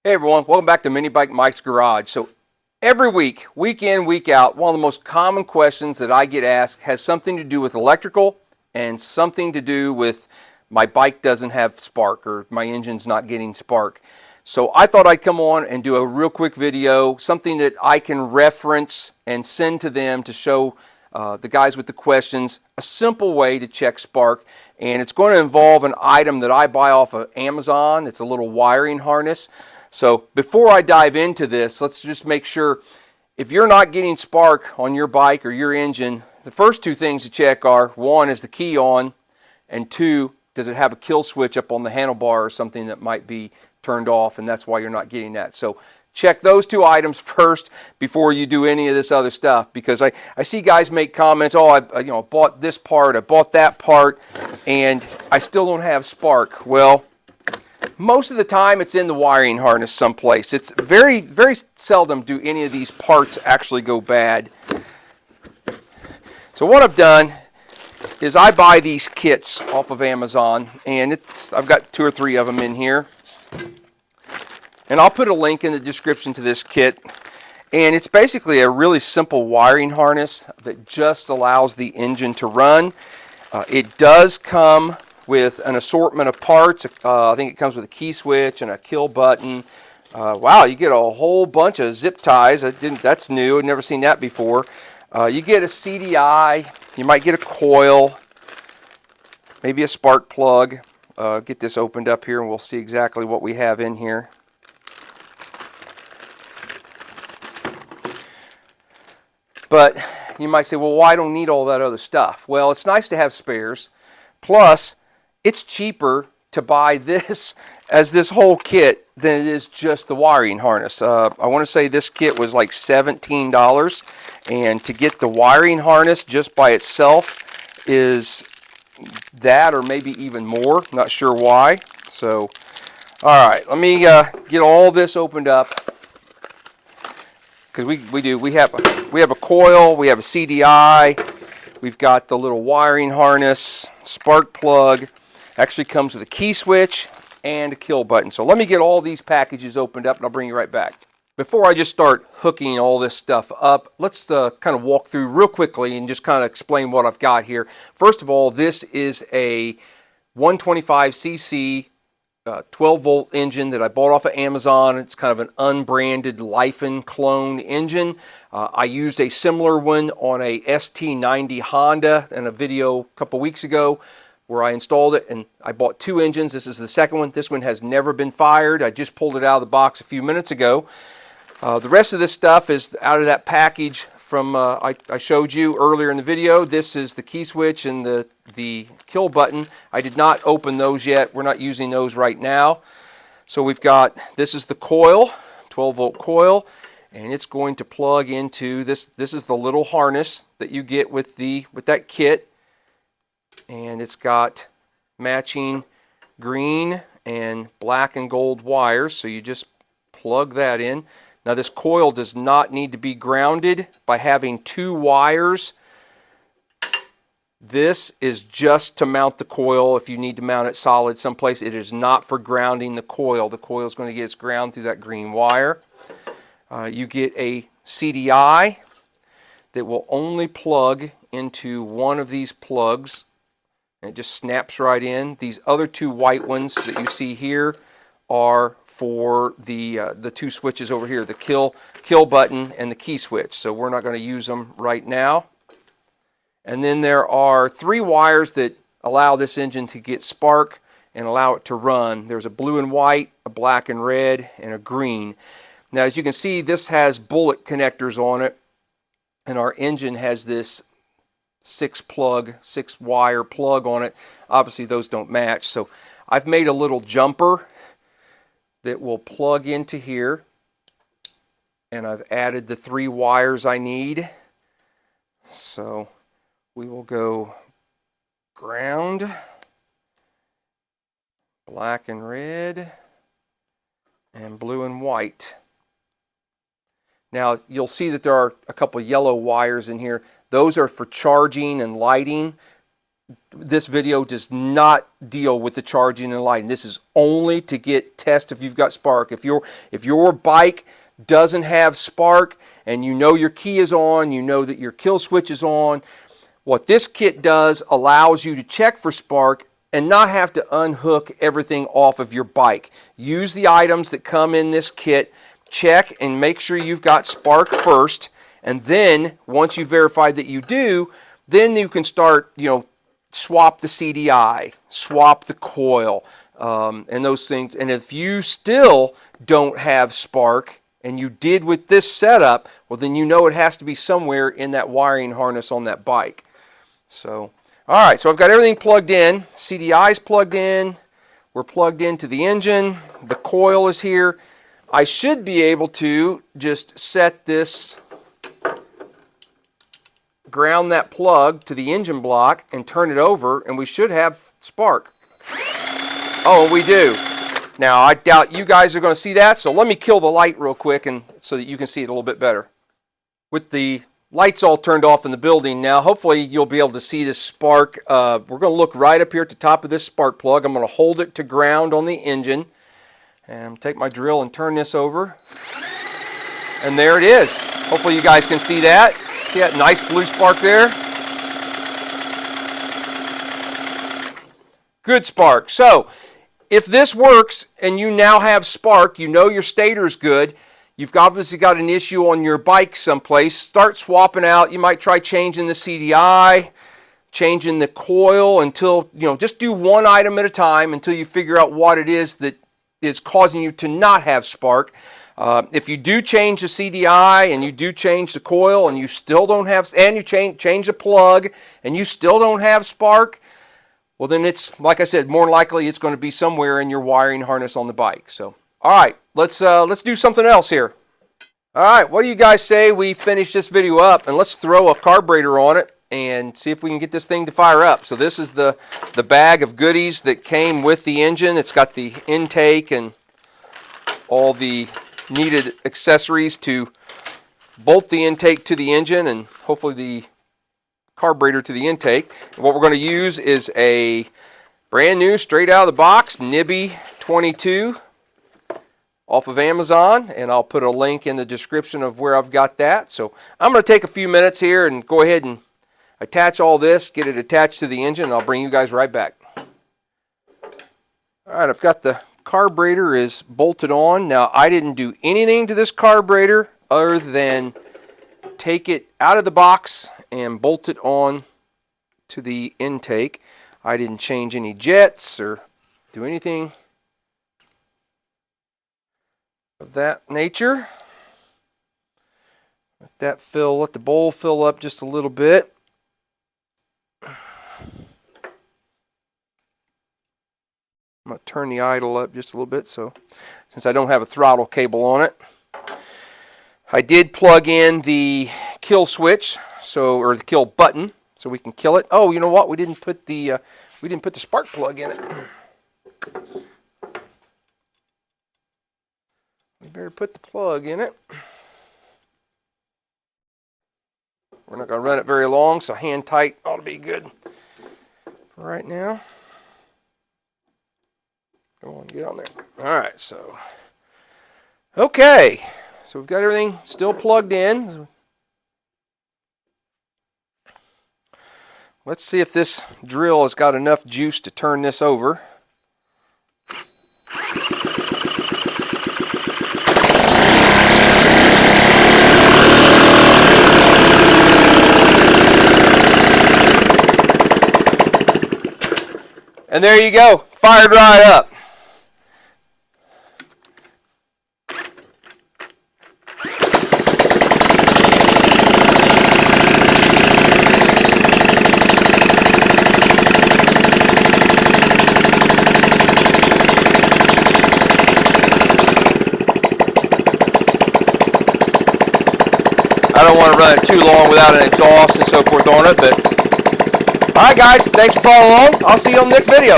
Hey everyone, welcome back to Mini Bike Mike's Garage. So every week, week in, week out, one of the most common questions that I get asked has something to do with electrical and something to do with my bike doesn't have spark or my engine's not getting spark. So I thought I'd come on and do a real quick video, something that I can reference and send to them to show the guys with the questions a simple way to check spark. And it's going to involve an item that I buy off of Amazon. It's a little wiring harness. So before I dive into this, let's just make sure if you're not getting spark on your bike or your engine, the first two things to check are, one, is the key on, and two, does it have a kill switch up on the handlebar or something that might be turned off, and that's why you're not getting that. So check those two items first before you do any of this other stuff, because I see guys make comments, oh, I bought this part, I bought that part, and I still don't have spark. Well, most of the time it's in the wiring harness someplace. It's very, very seldom do any of these parts actually go bad. So what I've done is I buy these kits off of Amazon, and I've got 2 or 3 of them in here. And I'll put a link in the description to this kit. And it's basically a really simple wiring harness that just allows the engine to run. It does come with an assortment of parts. I think it comes with a key switch and a kill button. Wow, you get a whole bunch of zip ties. That's new. I've never seen that before. You get a CDI. You might get a coil, maybe a spark plug. Get this opened up here and we'll see exactly what we have in here. But you might say, well, why don't need all that other stuff? Well, it's nice to have spares. Plus, it's cheaper to buy this as this whole kit than it is just the wiring harness. I want to say this kit was like $17, and to get the wiring harness just by itself is that or maybe even more. Not sure why. So, all right, let me get all this opened up, because we have a coil, we have a CDI, we've got the little wiring harness, spark plug. Actually comes with a key switch and a kill button. So let me get all these packages opened up and I'll bring you right back. Before I just start hooking all this stuff up, let's kind of walk through real quickly and just kind of explain what I've got here. First of all, this is a 125cc 12-volt engine that I bought off of Amazon. It's kind of an unbranded Lifen clone engine. I used a similar one on a ST90 Honda in a video a couple weeks ago, where I installed it, and I bought 2 engines. This is the second one. This one has never been fired. I just pulled it out of the box a few minutes ago. The rest of this stuff is out of that package from I showed you earlier in the video. This is the key switch and the kill button. I did not open those yet. We're not using those right now. So we've got, this is the coil, 12-volt coil, and it's going to plug into this. This is the little harness that you get with that kit. And it's got matching green and black and gold wires, so you just plug that in. Now this coil does not need to be grounded by having 2 wires. This is just to mount the coil if you need to mount it solid someplace. It is not for grounding the coil. The coil is going to get its ground through that green wire. You get a CDI that will only plug into one of these plugs. And it just snaps right in. These other 2 white ones that you see here are for the 2 switches over here, the kill button and the key switch. So we're not going to use them right now. And then there are 3 wires that allow this engine to get spark and allow it to run. There's a blue and white, a black and red, and a green. Now, as you can see, this has bullet connectors on it, and our engine has this 6 wire plug on it. Obviously those don't match, so I've made a little jumper that will plug into here, and I've added the 3 wires I need. So we will go ground, black and red, and blue and white. Now you'll see that there are a couple yellow wires in here. Those are for charging and lighting. this video does not deal with the charging and lighting. This is only to test if you've got spark. If your bike doesn't have spark and you know your key is on, you know that your kill switch is on, what this kit does allows you to check for spark and not have to unhook everything off of your bike. Use the items that come in this kit, check and make sure you've got spark first, and then once you verify that you do, then you can start, swap the CDI, swap the coil, and those things. And if you still don't have spark, and you did with this setup, well, then you know it has to be somewhere in that wiring harness on that bike. So, all right, so I've got everything plugged in. CDI is plugged in. We're plugged into the engine. The coil is here. I should be able to just set this, ground that plug to the engine block and turn it over, and we should have spark. Oh, we do. Now, I doubt you guys are going to see that, so let me kill the light real quick and so that you can see it a little bit better. With the lights all turned off in the building now, hopefully you'll be able to see this spark. We're going to look right up here at the top of this spark plug. I'm going to hold it to ground on the engine and take my drill and turn this over. And there it is. Hopefully you guys can see that. See that nice blue spark there? Good spark. So, if this works and you now have spark, you know your stator's good, you've obviously got an issue on your bike someplace, start swapping out. You might try changing the CDI, changing the coil until, just do one item at a time until you figure out what it is that is causing you to not have spark. If you do change the CDI and you do change the coil and you still don't have, and you change the plug and you still don't have spark, well, then it's, like I said, more likely it's going to be somewhere in your wiring harness on the bike. So, all right, let's do something else here. All right, what do you guys say we finish this video up and let's throw a carburetor on it and see if we can get this thing to fire up. So this is the bag of goodies that came with the engine. It's got the intake and all the needed accessories to bolt the intake to the engine and hopefully the carburetor to the intake. And what we're going to use is a brand new, straight out of the box, Nibbi 22 off of Amazon, and I'll put a link in the description of where I've got that. So I'm going to take a few minutes here and go ahead and attach all this, get it attached to the engine, and I'll bring you guys right back. All right, I've got the carburetor is bolted on. Now, I didn't do anything to this carburetor other than take it out of the box and bolt it on to the intake. I didn't change any jets or do anything of that nature. Let the bowl fill up just a little bit. I'm going to turn the idle up just a little bit, so since I don't have a throttle cable on it. I did plug in the kill switch, or the kill button, so we can kill it. Oh, you know what? We didn't put the spark plug in it. We better put the plug in it. We're not going to run it very long, so hand tight ought to be good for right now. Go on, get on there. All right, so okay, so we've got everything still plugged in. Let's see if this drill has got enough juice to turn this over. And there you go, fired right up. I don't want to run it too long without an exhaust and so forth on it, but all right, guys, thanks for following along. I'll see you on the next video.